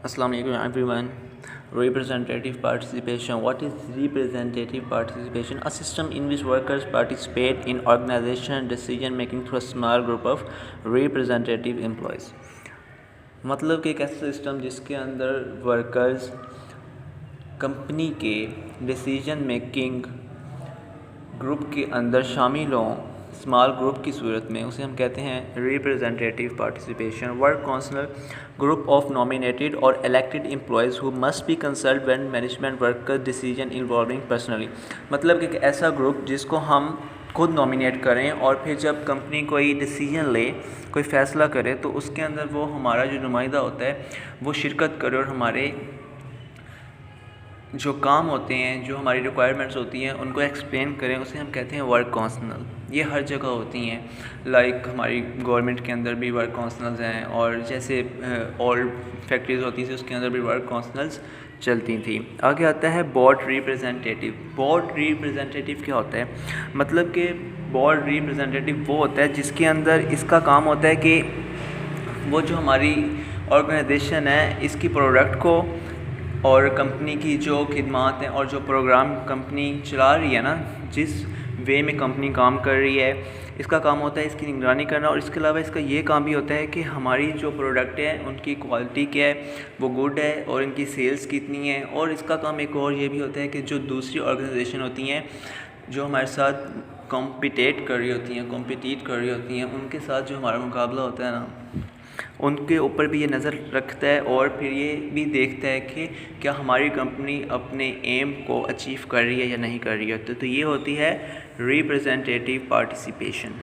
Assalamu alaikum everyone. Representative participation. What is representative participation? A system in which workers participate in organization decision making through a small group of representative employees. मतलब कि एक ऐसा system जिसके अंदर workers company के decision making group के अंदर शामिल हों स्मॉल ग्रुप की सूरत में, उसे हम कहते हैं representative participation. Work council group of nominated और elected employees who must be consult when management worker decision involving personally. मतलब कि एक ऐसा ग्रुप जिसको हम खुद नॉमिनेट करें और फिर जब कंपनी कोई डिसीजन ले, कोई फ़ैसला करे, तो उसके अंदर वो हमारा जो नुमाइंदा होता है वो शिरकत करे और हमारे जो काम होते हैं, जो हमारी रिक्वायरमेंट्स होती हैं, उनको एक्सप्लेन करें. उसे हम कहते हैं वर्क काउंसिल. ये हर जगह होती हैं. लाइक हमारी गवर्नमेंट के अंदर भी वर्क काउंसिल्स हैं, और जैसे ओल्ड फैक्ट्रीज होती थी उसके अंदर भी वर्क काउंसिल्स चलती थी. आगे आता है बोर्ड रिप्रेजेंटेटिव. बोर्ड रिप्रेजेंटेटिव क्या होता है? मतलब कि बोर्ड रिप्रेजेंटेटिव वो होता है जिसके अंदर इसका काम होता है कि वो जो हमारी ऑर्गेनाइजेशन है इसकी प्रोडक्ट को और कंपनी की जो खिदमात हैं और जो प्रोग्राम कंपनी चला रही है ना, जिस वे में कंपनी काम कर रही है, इसका काम होता है इसकी निगरानी करना. और इसके अलावा इसका ये काम भी होता है कि हमारी जो प्रोडक्ट है उनकी क्वालिटी क्या है, वो गुड है, और इनकी सेल्स कितनी है. और इसका काम एक और ये भी होता है कि जो दूसरी ऑर्गेनाइजेशन होती हैं जो हमारे साथ कॉम्पिट कर रही होती हैं, उनके साथ जो हमारा मुकाबला होता है ना, उनके ऊपर भी ये नज़र रखता है और फिर ये भी देखता है कि क्या हमारी कंपनी अपने एम को अचीव कर रही है या नहीं कर रही है. तो ये होती है रिप्रेजेंटेटिव पार्टिसिपेशन.